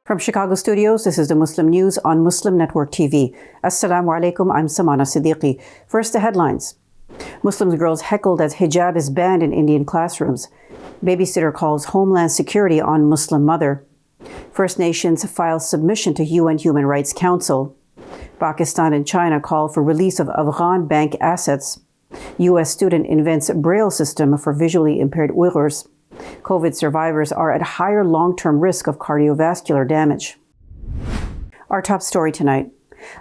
From Chicago studios, this is the Muslim News on Muslim Network TV. Assalamu alaikum, I'm Samana Siddiqui. First, the headlines. Muslim girls heckled as hijab is banned in Indian classrooms. Babysitter calls Homeland Security on Muslim mother. First Nations file submission to UN Human Rights Council. Pakistan and China call for release of Afghan bank assets. U.S. student invents BRAILLE system for visually impaired UYGHURS. COVID survivors are at higher long-term risk of cardiovascular damage. Our top story tonight.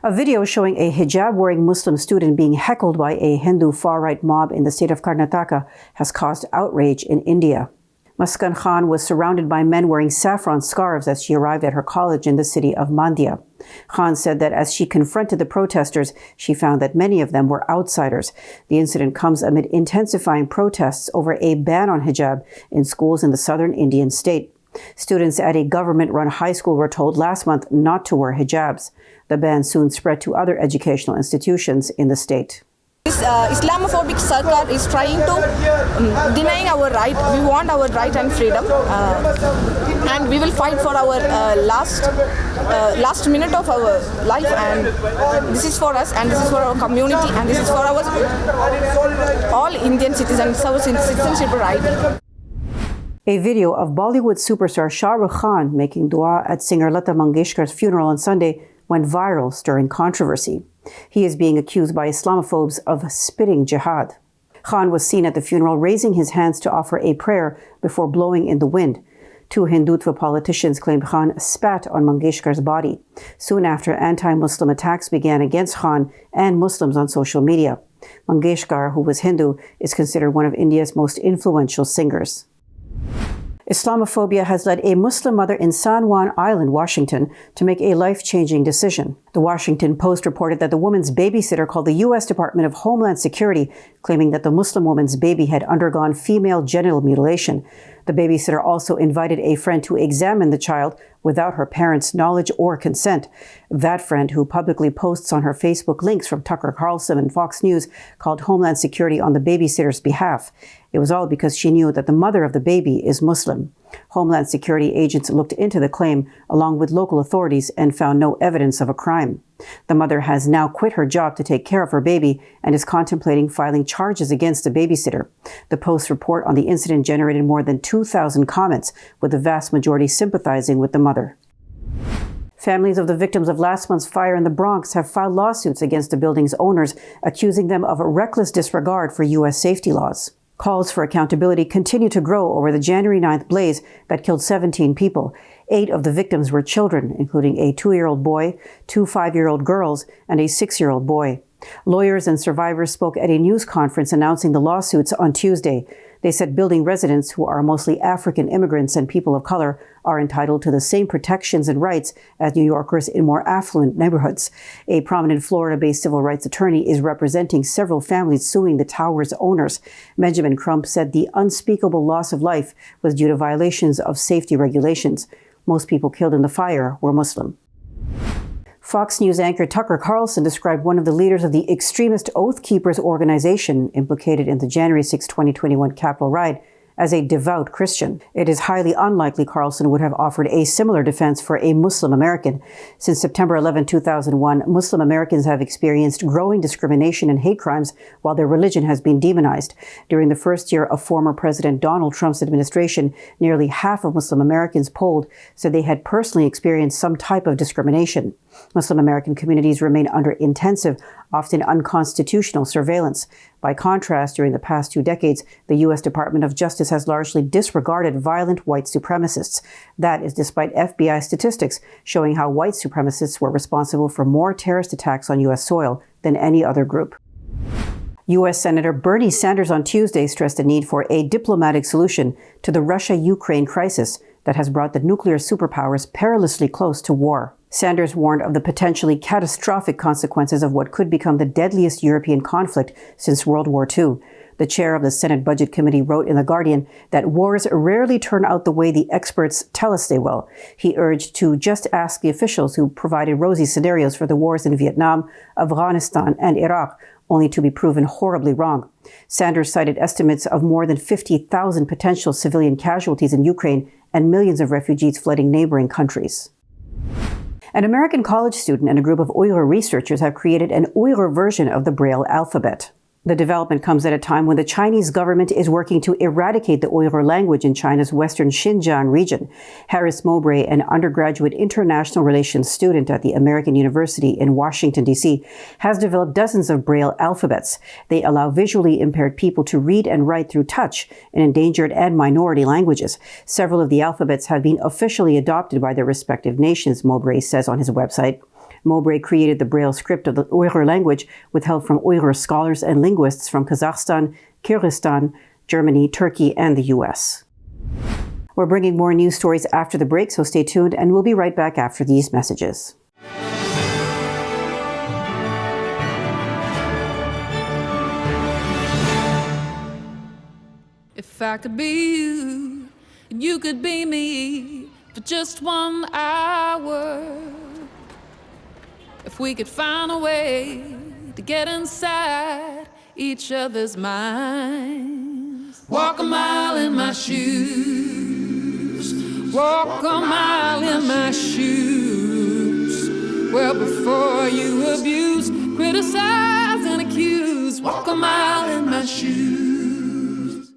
A video showing a hijab-wearing Muslim student being heckled by a Hindu far-right mob in the state of Karnataka has caused outrage in India. Muskan Khan was surrounded by men wearing saffron scarves as she arrived at her college in the city of Mandya. Khan said that as she confronted the protesters, she found that many of them were outsiders. The incident comes amid intensifying protests over a ban on hijab in schools in the southern Indian state. Students at a government-run high school were told last month not to wear hijabs. The ban soon spread to other educational institutions in the state. This Islamophobic Sarkar is trying to denying our right. We want our right and freedom, and we will fight for our last minute of our life. And this is for us, and this is for our community, and this is for our all Indian citizens, our citizenship right. A video of Bollywood superstar RUKH Khan making dua at singer LATA MANGESHKAR'S funeral on Sunday went viral, stirring controversy. He is being accused by Islamophobes of spitting jihad. Khan was seen at the funeral raising his hands to offer a prayer before blowing in the wind. Two Hindutva politicians claimed Khan spat on Mangeshkar's body. Soon after, anti-Muslim attacks began against Khan and Muslims on social media. Mangeshkar, who was Hindu, is considered one of India's most influential singers. Islamophobia has led a Muslim mother in San Juan Island, Washington, to make a life-changing decision. The Washington Post reported that the woman's babysitter called the U.S. Department of Homeland Security, claiming that the Muslim woman's baby had undergone female genital mutilation. The babysitter also invited a friend to examine the child without her parents' knowledge or consent. That friend, who publicly posts on her Facebook links from Tucker Carlson and Fox News, called Homeland Security on the babysitter's behalf. It was all because she knew that the mother of the baby is Muslim. Homeland Security agents looked into the claim, along with local authorities, and found no evidence of a crime. The mother has now quit her job to take care of her baby and is contemplating filing charges against the babysitter. The Post's report on the incident generated more than 2,000 comments, with the vast majority sympathizing with the mother. Families of the victims of last month's fire in the Bronx have filed lawsuits against the building's owners, accusing them of a reckless disregard for U.S. safety laws. Calls for accountability continue to grow over the January 9th blaze that killed 17 people. 8 of the victims were children, including a 2-year-old boy, 2 5-year-old girls, and a 6-year-old boy. Lawyers and survivors spoke at a news conference announcing the lawsuits on Tuesday. They said building residents, who are mostly African immigrants and people of color, are entitled to the same protections and rights as New Yorkers in more affluent neighborhoods. A prominent Florida-based civil rights attorney is representing several families suing the tower's owners. Benjamin Crump said the unspeakable loss of life was due to violations of safety regulations. Most people killed in the fire were Muslim. Fox News anchor Tucker Carlson described one of the leaders of the extremist Oath Keepers organization implicated in the January 6, 2021 Capitol riot as a devout Christian. It is highly unlikely Carlson would have offered a similar defense for a Muslim American. Since September 11, 2001, Muslim Americans have experienced growing discrimination and hate crimes while their religion has been demonized. During the first year of former President Donald Trump's administration, nearly half of Muslim Americans polled said they had personally experienced some type of discrimination. Muslim American communities remain under intensive, often unconstitutional surveillance. By contrast, during the past 2 decades, the U.S. Department of Justice has largely disregarded violent white supremacists. That is despite FBI statistics showing how white supremacists were responsible for more terrorist attacks on U.S. soil than any other group. U.S. Senator Bernie Sanders on Tuesday stressed the need for a diplomatic solution to the Russia-Ukraine crisis that has brought the nuclear superpowers perilously close to war. Sanders warned of the potentially catastrophic consequences of what could become the deadliest European conflict since World War II. The chair of the Senate Budget Committee wrote in The Guardian that wars rarely turn out the way the experts tell us they will. He urged to just ask the officials who provided rosy scenarios for the wars in Vietnam, Afghanistan, and Iraq, only to be proven horribly wrong. Sanders cited estimates of more than 50,000 potential civilian casualties in Ukraine and millions of refugees flooding neighboring countries. An American college student and a group of Uyghur researchers have created an Uyghur version of the Braille alphabet. The development comes at a time when the Chinese government is working to eradicate the Uyghur language in China's western Xinjiang region. Harris Mowbray, an undergraduate international relations student at the American University in Washington, D.C., has developed dozens of Braille alphabets. They allow visually impaired people to read and write through touch in endangered and minority languages. Several of the alphabets have been officially adopted by their respective nations, Mowbray says on his website. Mowbray created the Braille script of the Uyghur language with help from Uyghur scholars and linguists from Kazakhstan, Kyrgyzstan, Germany, Turkey, and the U.S. We're bringing more news stories after the break, so stay tuned, and we'll be right back after these messages. If I could be you, and you could be me for just 1 hour. If we could find a way to get inside each other's minds. Walk a mile in my shoes. Walk a mile in my shoes. Well, before you abuse, criticize and accuse. Walk a mile in my shoes.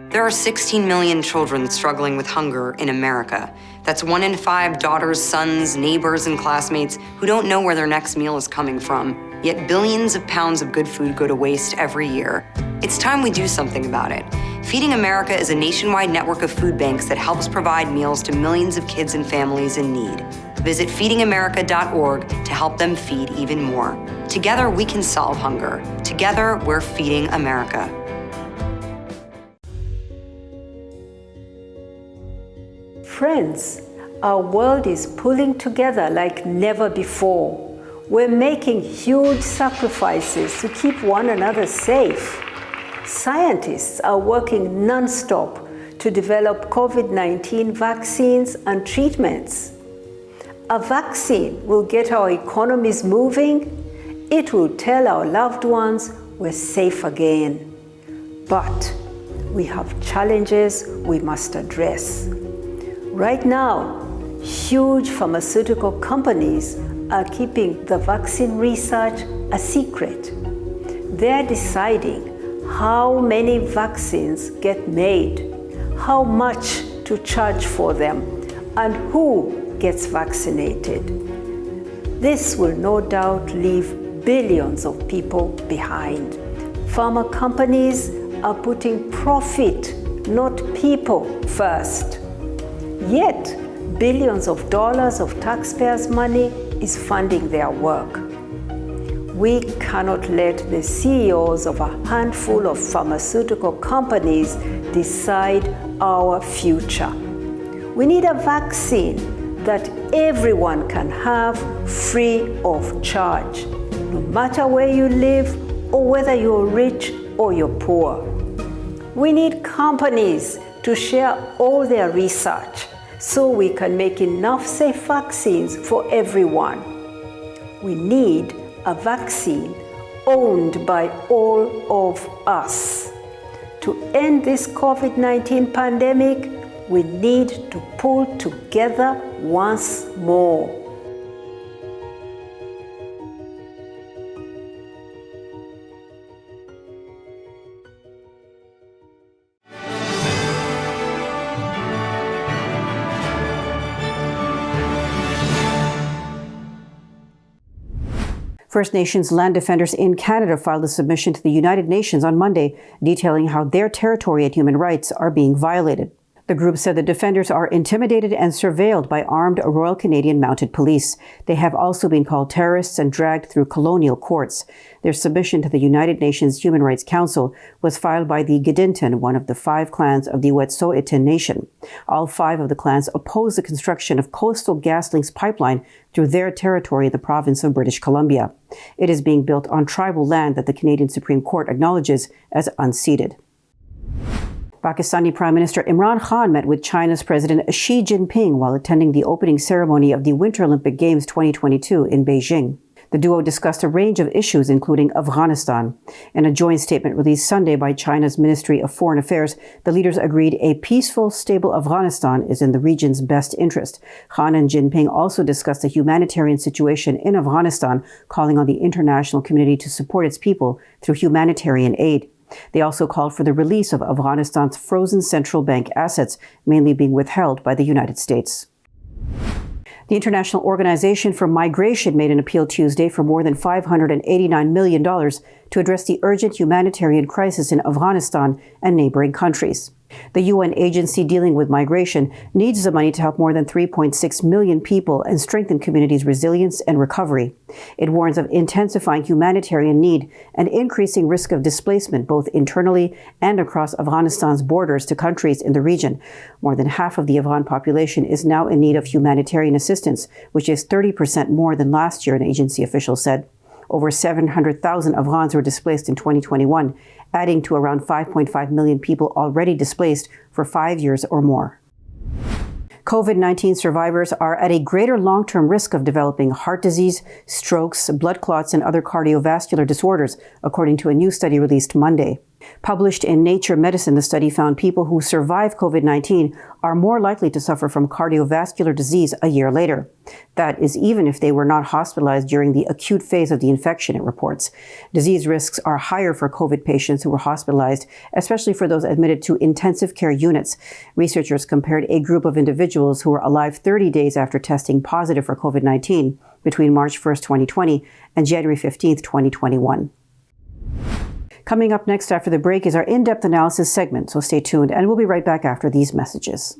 There are 16 million children struggling with hunger in America. That's 1 in 5 daughters, sons, neighbors, and classmates who don't know where their next meal is coming from. Yet billions of pounds of good food go to waste every year. It's time we do something about it. Feeding America is a nationwide network of food banks that helps provide meals to millions of kids and families in need. Visit feedingamerica.org to help them feed even more. Together, we can solve hunger. Together, we're feeding America. Friends, our world is pulling together like never before. We're making huge sacrifices to keep one another safe. Scientists are working non-stop to develop COVID-19 vaccines and treatments. A vaccine will get our economies moving. It will tell our loved ones we're safe again. But we have challenges we must address. Right now, huge pharmaceutical companies are keeping the vaccine research a secret. They're deciding how many vaccines get made, how much to charge for them, and who gets vaccinated. This will no doubt leave billions of people behind. Pharma companies are putting profit, not people, first. Yet, billions of dollars of taxpayers' money is funding their work. We cannot let the CEOs of a handful of pharmaceutical companies decide our future. We need a vaccine that everyone can have free of charge, no matter where you live or whether you're rich or you're poor. We need companies to share all their research so we can make enough safe vaccines for everyone. We need a vaccine owned by all of us. To end this COVID-19 pandemic, we need to pull together once more. First Nations land defenders in Canada filed a submission to the United Nations on Monday, detailing how their territory and human rights are being violated. The group said the defenders are intimidated and surveilled by armed Royal Canadian Mounted Police. They have also been called terrorists and dragged through colonial courts. Their submission to the United Nations Human Rights Council was filed by the Gidintin, one of the 5 clans of the Wet'suwet'en Nation. All 5 of the clans oppose the construction of Coastal GasLink's pipeline through their territory in the province of British Columbia. It is being built on tribal land that the Canadian Supreme Court acknowledges as unceded. Pakistani Prime Minister Imran Khan met with China's President Xi Jinping while attending the opening ceremony of the Winter Olympic Games 2022 in Beijing. The duo discussed a range of issues, including Afghanistan. In a joint statement released Sunday by China's Ministry of Foreign Affairs, the leaders agreed a peaceful, stable Afghanistan is in the region's best interest. Khan and Jinping also discussed the humanitarian situation in Afghanistan, calling on the international community to support its people through humanitarian aid. They also called for the release of Afghanistan's frozen central bank assets, mainly being withheld by the United States. The International Organization for Migration made an appeal Tuesday for more than $589 million to address the urgent humanitarian crisis in Afghanistan and neighboring countries. The UN agency dealing with migration needs the money to help more than 3.6 million people and strengthen communities' resilience and recovery. It warns of intensifying humanitarian need and increasing risk of displacement both internally and across Afghanistan's borders to countries in the region. More than half of the Afghan population is now in need of humanitarian assistance, which is 30% more than last year, an agency official said. Over 700,000 Afghans were displaced in 2021, adding to around 5.5 million people already displaced for 5 years or more. COVID-19 survivors are at a greater long-term risk of developing heart disease, strokes, blood clots, and other cardiovascular disorders, according to a new study released Monday. Published in Nature Medicine, the study found people who survive COVID-19 are more likely to suffer from cardiovascular disease a year later. That is even if they were not hospitalized during the acute phase of the infection, it reports. Disease risks are higher for COVID patients who were hospitalized, especially for those admitted to intensive care units. Researchers compared a group of individuals who were alive 30 days after testing positive for COVID-19 between March 1st, 2020 and January 15th, 2021. Coming up next after the break is our in-depth analysis segment, so stay tuned, and we'll be right back after these messages.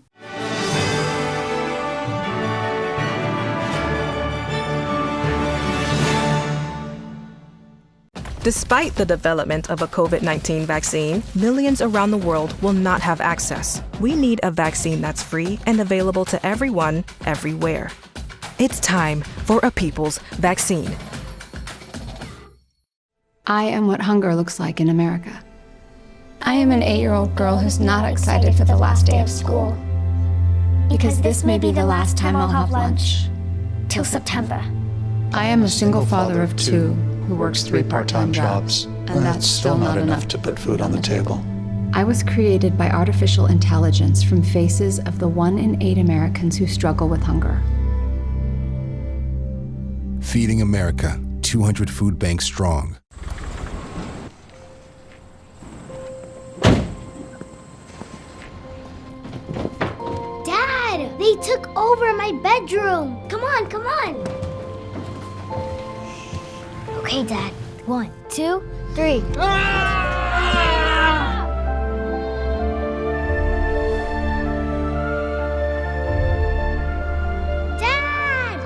Despite the development of a COVID-19 vaccine, millions around the world will not have access. We need a vaccine that's free and available to everyone, everywhere. It's time for a people's vaccine. I am what hunger looks like in America. I am an 8-year-old girl who's not excited for the last day of school. Because this may be the last time I'll have lunch. Till September. I am a single father of 2 who works 3 part-time jobs, and that's still not enough to put food on the table. I was created by artificial intelligence from faces of the 1 in 8 Americans who struggle with hunger. Feeding America, 200 food banks strong. Dad, they took over my bedroom. Come on, come on. Okay, Dad. 1, 2, 3. Dad!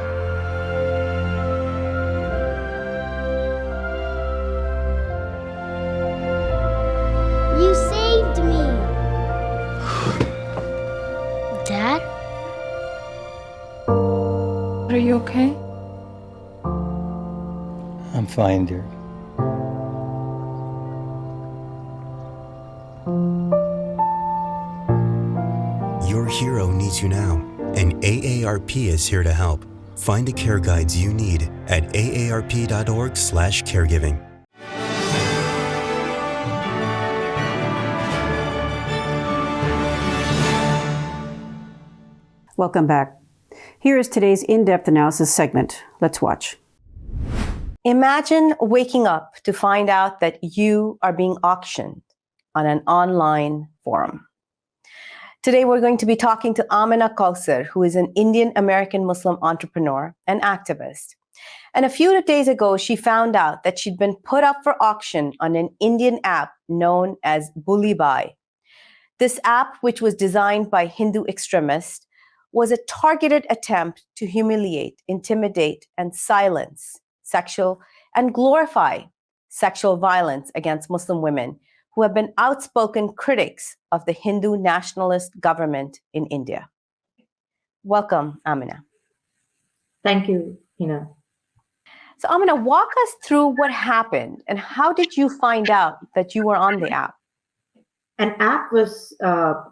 You saved me. Dad? Are you okay? I'm fine, dear. Your hero needs you now, and AARP is here to help. Find the care guides you need at aarp.org/caregiving. Welcome back. Here is today's in-depth analysis segment. Let's watch. Imagine waking up to find out that you are being auctioned on an online forum. Today, we're going to be talking to AMINA, who is an Indian-American Muslim entrepreneur and activist. And a few days ago, she found out that she'd been put up for auction on an Indian app known as Bully Buy. This app, which was designed by Hindu extremists, was a targeted attempt to humiliate, intimidate, and silence sexual and glorify sexual violence against Muslim women who have been outspoken critics of the Hindu nationalist government in India. Welcome, Amina. Thank you, Hina. So Amina, walk us through what happened and how did you find out that you were on the app? An app was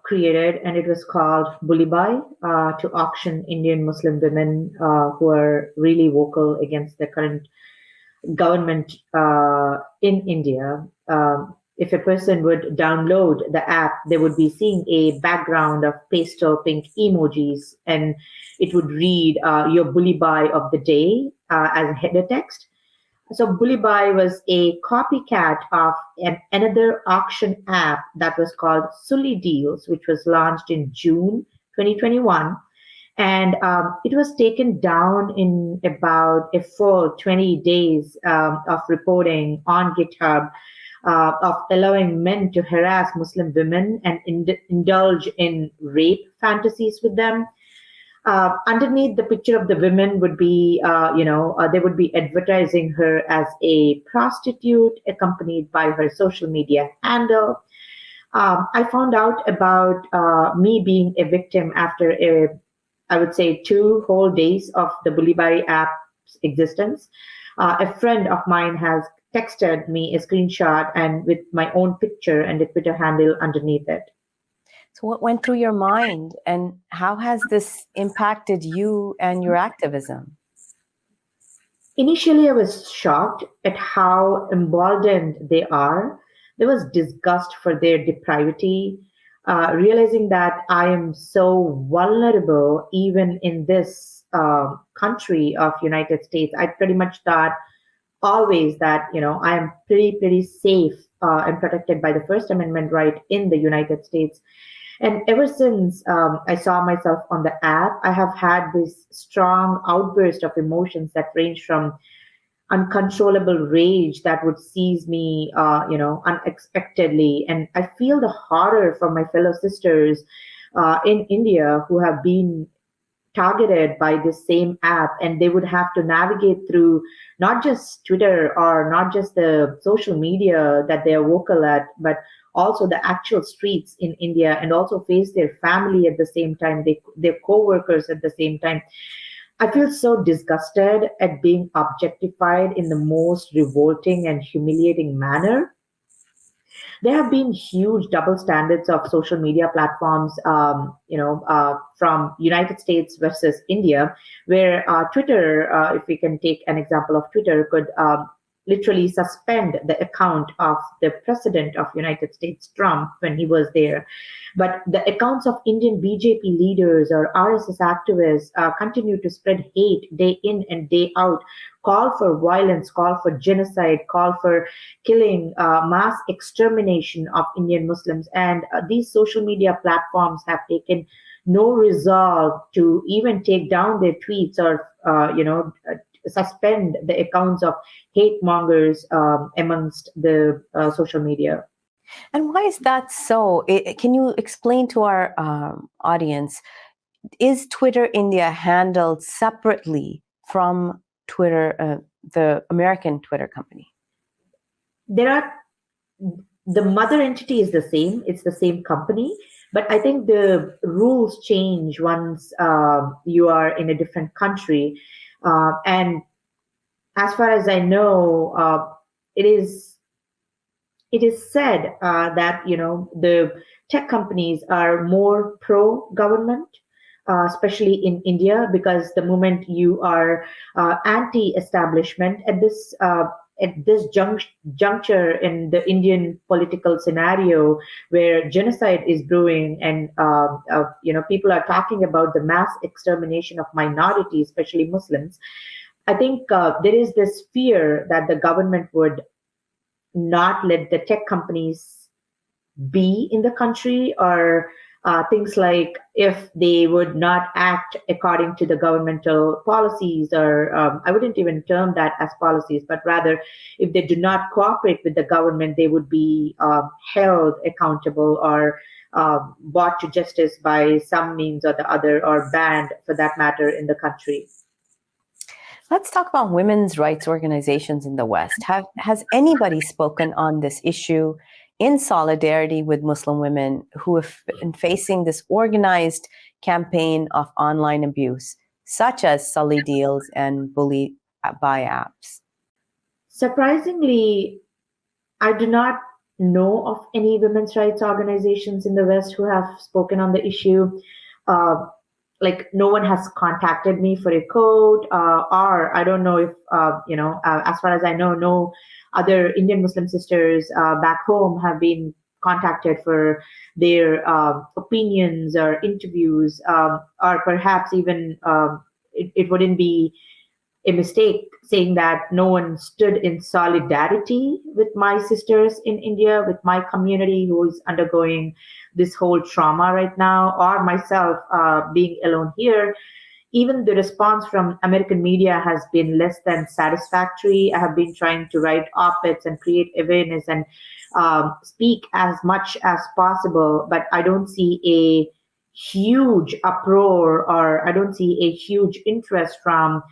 created and it was called Bully Buy to auction Indian Muslim women who are really vocal against the current government in India. If a person would download the app, they would be seeing a background of pastel pink emojis, and it would read your bully buy of the day as a header text. So Bully Buy was a copycat of another auction app that was called Sully Deals, which was launched in June 2021. And it was taken down in about a full 20 days of reporting on GitHub of allowing men to harass Muslim women and indulge in rape fantasies with them. Underneath the picture of the women would be, they would be advertising her as a prostitute accompanied by her social media handle. I found out about me being a victim after I would say 2 whole days of the Bully Buy app's existence. A friend of mine has texted me a screenshot and with my own picture and a Twitter handle underneath it. So what went through your mind, and how has this impacted you and your activism? Initially, I was shocked at how emboldened they are. There was disgust for their depravity, realizing that I am so vulnerable even in this country of United States. I pretty much thought always that, I am pretty safe and protected by the First Amendment right in the United States. And ever since I saw myself on the app, I have had this strong outburst of emotions that range from uncontrollable rage that would seize me, unexpectedly. And I feel the horror for my fellow sisters in India who have been targeted by this same app, and they would have to navigate through not just Twitter or not just the social media that they are vocal at, but also the actual streets in India, and also face their family at the same time, their co-workers at the same time. I feel so disgusted at being objectified in the most revolting and humiliating manner. There have been huge double standards of social media platforms, from United States versus India, where Twitter, if we can take an example of Twitter, could literally suspend the account of the president of United States, Trump, when he was there. But the accounts of Indian BJP leaders or RSS activists continue to spread hate day in and day out, call for violence, call for genocide, call for killing, mass extermination of Indian Muslims. And these social media platforms have taken no resolve to even take down their tweets or, suspend the accounts of hate mongers amongst the social media. And why is that so? Can you explain to our audience, is Twitter India handled separately from Twitter, the American Twitter company? The mother entity is the same. It's the same company. But I think the rules change once you are in a different country. And as far as I know, it is said that the tech companies are more pro-government, especially in India, because the moment you are anti-establishment at this juncture in the Indian political scenario, where genocide is brewing and people are talking about the mass extermination of minorities, especially Muslims, I think there is this fear that the government would not let the tech companies be in the country, or things like if they would not act according to the governmental policies, or I wouldn't even term that as policies, but rather if they do not cooperate with the government, they would be held accountable or brought to justice by some means or the other, or banned for that matter in the country. Let's talk about women's rights organizations in the West. Has anybody spoken on this issue in solidarity with Muslim women who have been facing this organized campaign of online abuse, such as Sully Deals and Bully Buy apps? Surprisingly, I do not know of any women's rights organizations in the West who have spoken on the issue. like no one has contacted me for a code, or I don't know if, as far as I know, no other Indian Muslim sisters back home have been contacted for their opinions or interviews, or perhaps even it wouldn't be a mistake saying that no one stood in solidarity with my sisters in India, with my community who is undergoing this whole trauma right now, or myself being alone here. Even the response from American media has been less than satisfactory. I have been trying to write op-eds and create awareness and speak as much as possible, but I don't see a huge uproar, or I don't see a huge interest from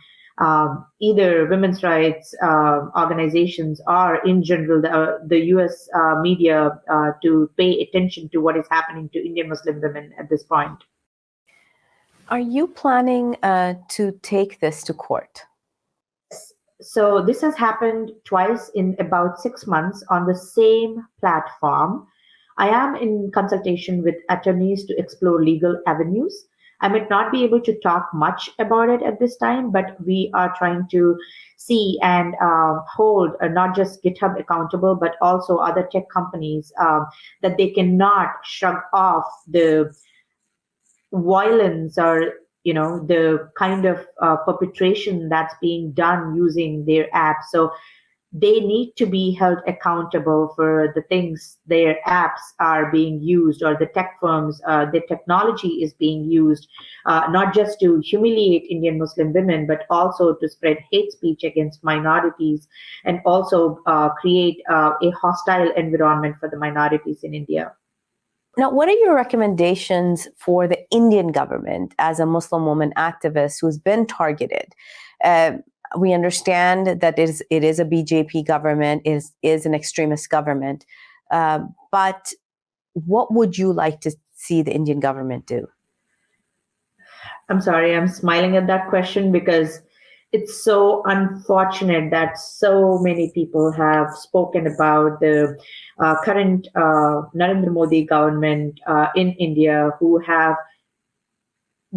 either women's rights organizations or in general the US media to pay attention to what is happening to Indian Muslim women at this point. Are you planning to take this to court? So this has happened twice in about 6 months on the same platform. I am in consultation with attorneys to explore legal avenues. I might not be able to talk much about it at this time, but we are trying to see and hold not just GitHub accountable, but also other tech companies that they cannot shrug off the violence or the kind of perpetration that's being done using their apps. So they need to be held accountable for the things their apps are being used, or the tech firms, the technology is being used, not just to humiliate Indian Muslim women, but also to spread hate speech against minorities, and also create a hostile environment for the minorities in India. Now, what are your recommendations for the Indian government as a Muslim woman activist who's been targeted? We understand that it is a BJP government, is an extremist government, but what would you like to see the Indian government do? I'm sorry, I'm smiling at that question because it's so unfortunate that so many people have spoken about the current Narendra Modi government in India, who have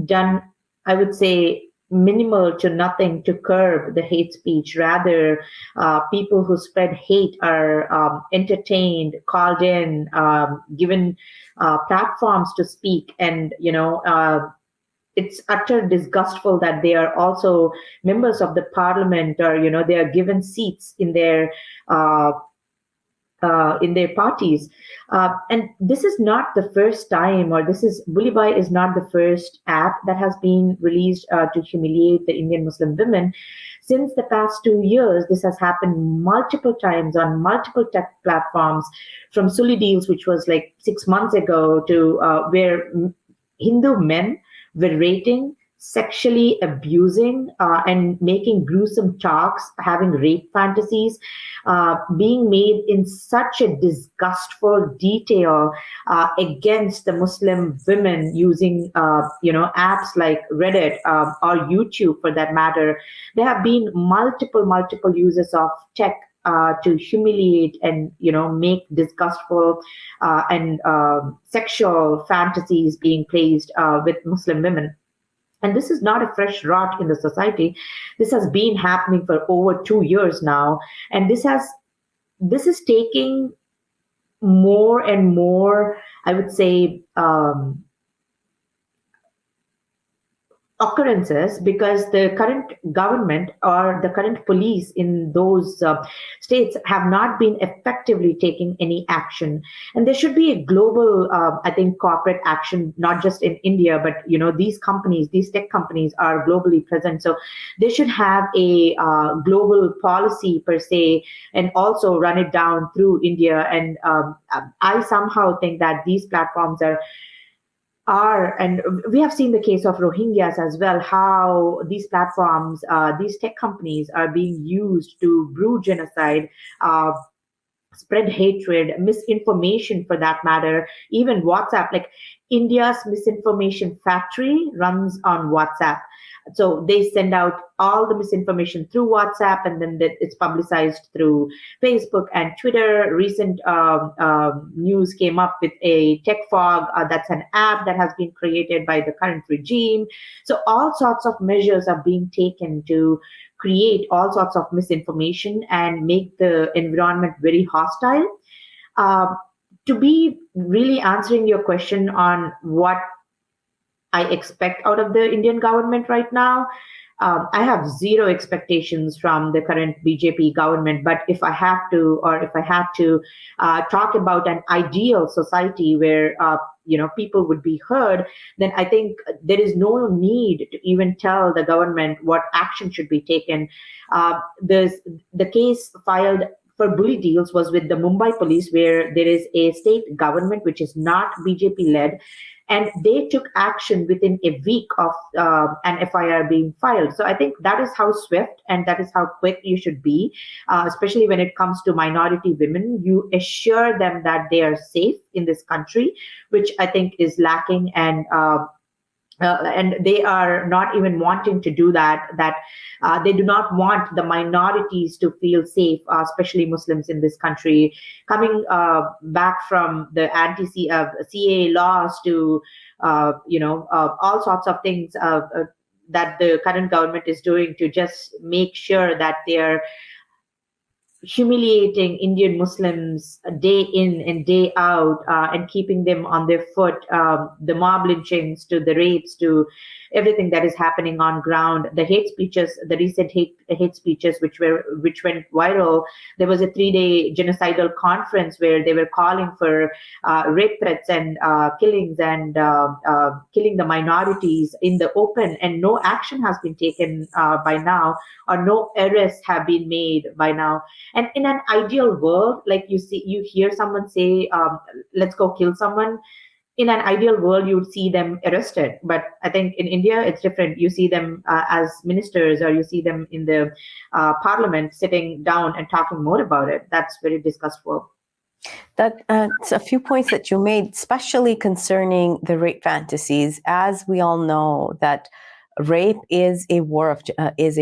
done, I would say, minimal to nothing to curb the hate speech. Rather, people who spread hate are entertained, called in, given platforms to speak, and it's utter disgustful that they are also members of the parliament, or they are given seats in their parties, and this is not the first time, or Bulibai is not the first app that has been released to humiliate the Indian Muslim women. Since the past 2 years, this has happened multiple times on multiple tech platforms, from Suli Deals, which was like 6 months ago, to where Hindu men were rating, sexually abusing, and making gruesome talks, having rape fantasies, being made in such a disgustful detail against the Muslim women using, apps like Reddit or YouTube, for that matter. There have been multiple uses of tech to humiliate and make disgustful and sexual fantasies being placed with Muslim women. And this is not a fresh rot in the society. This has been happening for over 2 years now, and this is taking more and more, I would say, occurrences, because the current government or the current police in those states have not been effectively taking any action. And there should be a global, I think, corporate action, not just in India, but these tech companies are globally present, so they should have a global policy per se, and also run it down through India. And I somehow think that these platforms and we have seen the case of Rohingyas as well, how these platforms, these tech companies are being used to brew genocide spread hatred, misinformation for that matter, even WhatsApp. Like India's misinformation factory runs on WhatsApp. So they send out all the misinformation through WhatsApp, and then it's publicized through Facebook and Twitter. Recent news came up with a tech fog. That's an app that has been created by the current regime. So all sorts of measures are being taken to create all sorts of misinformation and make the environment very hostile. To be really answering your question on what I expect out of the Indian government right now, I have zero expectations from the current BJP government. But if I have to, or if I had to talk about an ideal society where people would be heard, then I think there is no need to even tell the government what action should be taken. The case filed for bully deals was with the Mumbai police, where there is a state government which is not BJP led, and they took action within a week of an FIR being filed. So I think that is how swift and that is how quick you should be, especially when it comes to minority women. You assure them that they are safe in this country, which I think is lacking, and they are not even wanting to do that. They do not want the minorities to feel safe, especially Muslims in this country. Coming back from the CAA laws to all sorts of things that the current government is doing to just make sure that they are humiliating Indian Muslims day in and day out, and keeping them on their foot. The mob lynchings to the rapes to everything that is happening on ground. The hate speeches, the recent hate speeches which went viral. There was a 3-day genocidal conference where they were calling for rape threats and killings and killing the minorities in the open, and no action has been taken by now, or no arrests have been made by now. And in an ideal world, like you hear someone say, let's go kill someone. In an ideal world, you would see them arrested. But I think in India, it's different. You see them as ministers, or you see them in the parliament sitting down and talking more about it. That's very disgustful. That's a few points that you made, especially concerning the rape fantasies. As we all know, that rape is a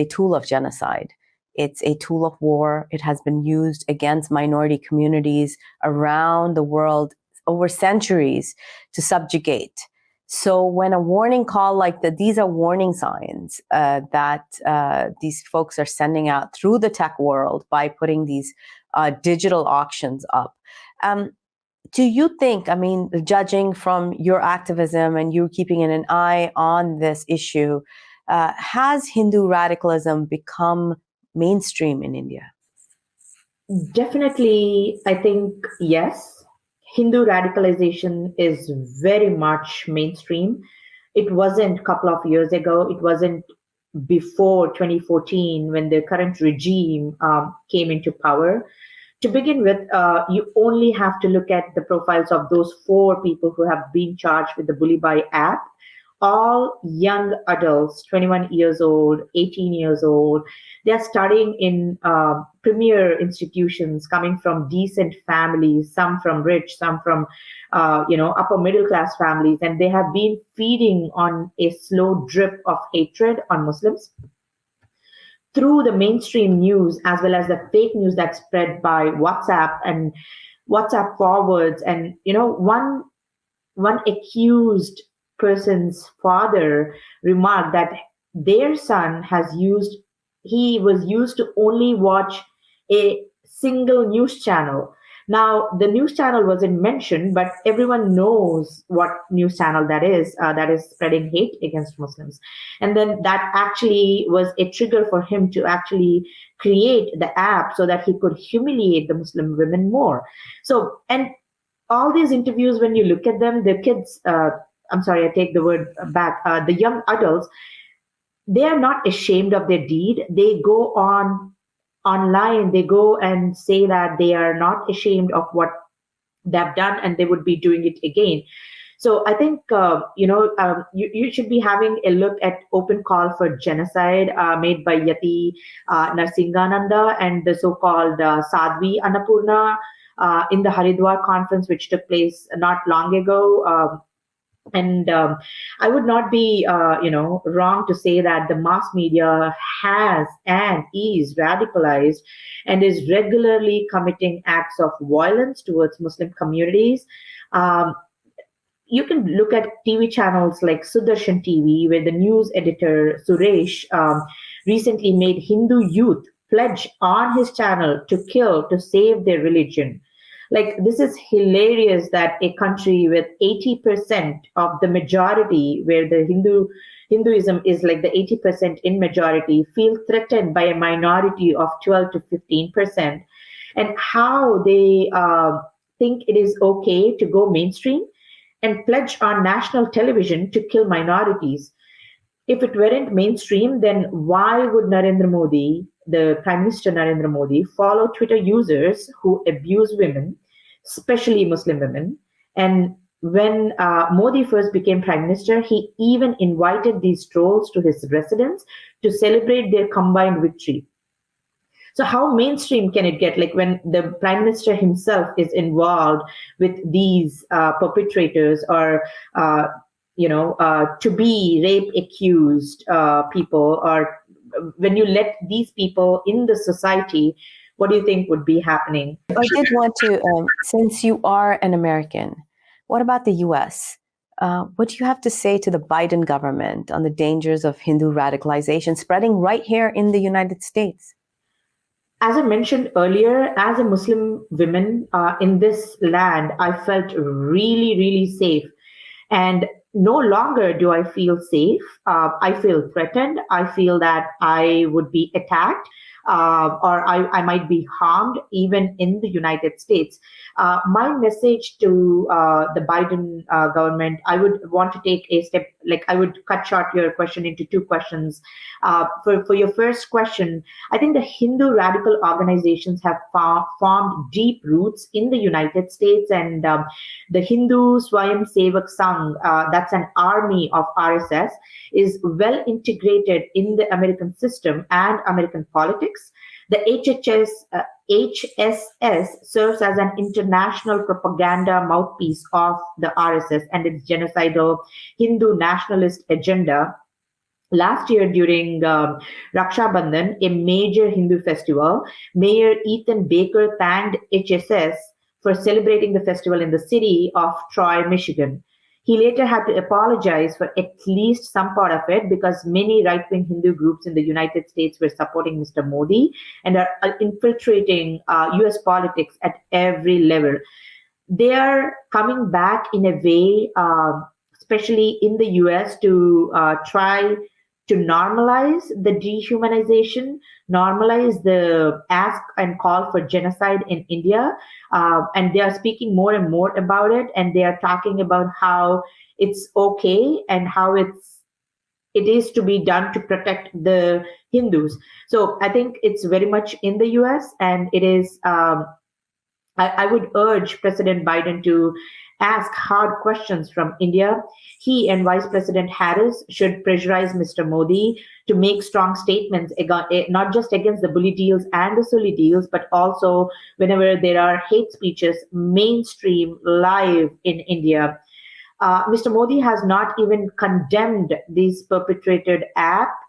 tool of genocide. It's a tool of war. It has been used against minority communities around the world over centuries to subjugate. So when a warning call like that, these are warning signs that these folks are sending out through the tech world by putting these digital auctions up. Do you think, I mean, judging from your activism and you keeping an eye on this issue, has Hindu radicalism become mainstream in India? Definitely, I think yes. Hindu radicalization is very much mainstream. It wasn't a couple of years ago. It wasn't before 2014 when the current regime came into power. To begin with, you only have to look at the profiles of those 4 people who have been charged with the Bully Bhai app. All young adults, 21 years old, 18 years old. They are studying in premier institutions, coming from decent families, some from rich, some from upper middle class families, and they have been feeding on a slow drip of hatred on Muslims through the mainstream news, as well as the fake news that's spread by WhatsApp and WhatsApp forwards. And one accused person's father remarked that their son was used to only watch a single news channel. Now, the news channel wasn't mentioned, but everyone knows what news channel that is spreading hate against Muslims. And then that actually was a trigger for him to actually create the app so that he could humiliate the Muslim women more. So, and all these interviews, when you look at them, the kids, I'm sorry, I take the word back. The young adults, they are not ashamed of their deed. They go online, they go and say that they are not ashamed of what they've done and they would be doing it again. So I think, you should be having a look at Open Call for Genocide made by Yati Narsingananda and the so-called Sadhvi Annapurna in the Haridwar conference, which took place not long ago. And I would not be, wrong to say that the mass media has and is radicalized and is regularly committing acts of violence towards Muslim communities. You can look at TV channels like Sudarshan TV, where the news editor Suresh recently made Hindu youth pledge on his channel to kill to save their religion. Like, this is hilarious that a country with 80% of the majority, where the Hinduism is like the 80% in majority, feel threatened by a minority of 12 to 15%, and how they think it is okay to go mainstream and pledge on national television to kill minorities. If it weren't mainstream, then why would Narendra Modi, the Prime Minister Narendra Modi, follow Twitter users who abuse women, especially Muslim women? And when Modi first became Prime Minister, he even invited these trolls to his residence to celebrate their combined victory. So how mainstream can it get? Like, when the Prime Minister himself is involved with these perpetrators or to be rape accused people, or when you let these people in the society, what do you think would be happening? I did want to, since you are an American, what about the US? What do you have to say to the Biden government on the dangers of Hindu radicalization spreading right here in the United States? As I mentioned earlier, as a Muslim woman in this land, I felt really, really safe. And no longer do I feel safe. I feel threatened. I feel that I would be attacked or I might be harmed even in the United States. My message to the Biden government, I would want to take a step, like I would cut short your question into two questions. For your first question, I think the Hindu radical organizations have formed deep roots in the United States, and the Hindu Swayam Sevak Sangh, that's an army of RSS, is well integrated in the American system and American politics. The HSS serves as an international propaganda mouthpiece of the RSS and its genocidal Hindu nationalist agenda. Last year, during Raksha Bandhan, a major Hindu festival, Mayor Ethan Baker thanked HSS for celebrating the festival in the city of Troy, Michigan. He later had to apologize for at least some part of it, because many right-wing Hindu groups in the United States were supporting Mr. Modi and are infiltrating US politics at every level. They are coming back in a way, especially in the US, to try to normalize the dehumanization, normalize the ask and call for genocide in India. And they are speaking more and more about it. And they are talking about how it's okay and how it is to be done to protect the Hindus. So I think it's very much in the US, and it is, I would urge President Biden to ask hard questions from India. He and Vice President Harris should pressurize Mr. Modi to make strong statements, not just against the bully deals and the silly deals, but also whenever there are hate speeches mainstream live in India. Mr. Modi has not even condemned these perpetrated acts,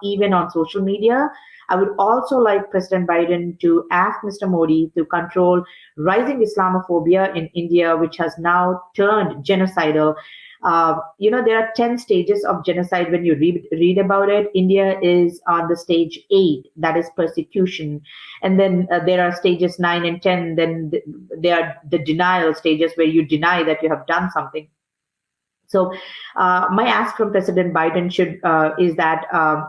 even on social media. I would also like President Biden to ask Mr. Modi to control rising Islamophobia in India, which has now turned genocidal. There are 10 stages of genocide when you read about it. India is on the stage 8, that is persecution. And then there are stages 9 and 10. Then there are the denial stages, where you deny that you have done something. So my ask from President Biden is that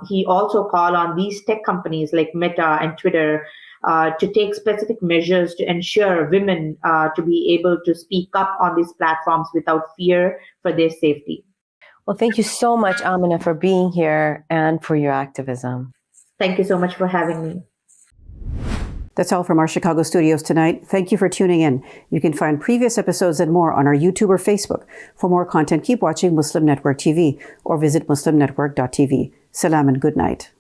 he also call on these tech companies like Meta and Twitter to take specific measures to ensure women to be able to speak up on these platforms without fear for their safety. Well, thank you so much, Amina, for being here and for your activism. Thank you so much for having me. That's all from our Chicago studios tonight. Thank you for tuning in. You can find previous episodes and more on our YouTube or Facebook. For more content, keep watching Muslim Network TV or visit muslimnetwork.tv. Salam and good night.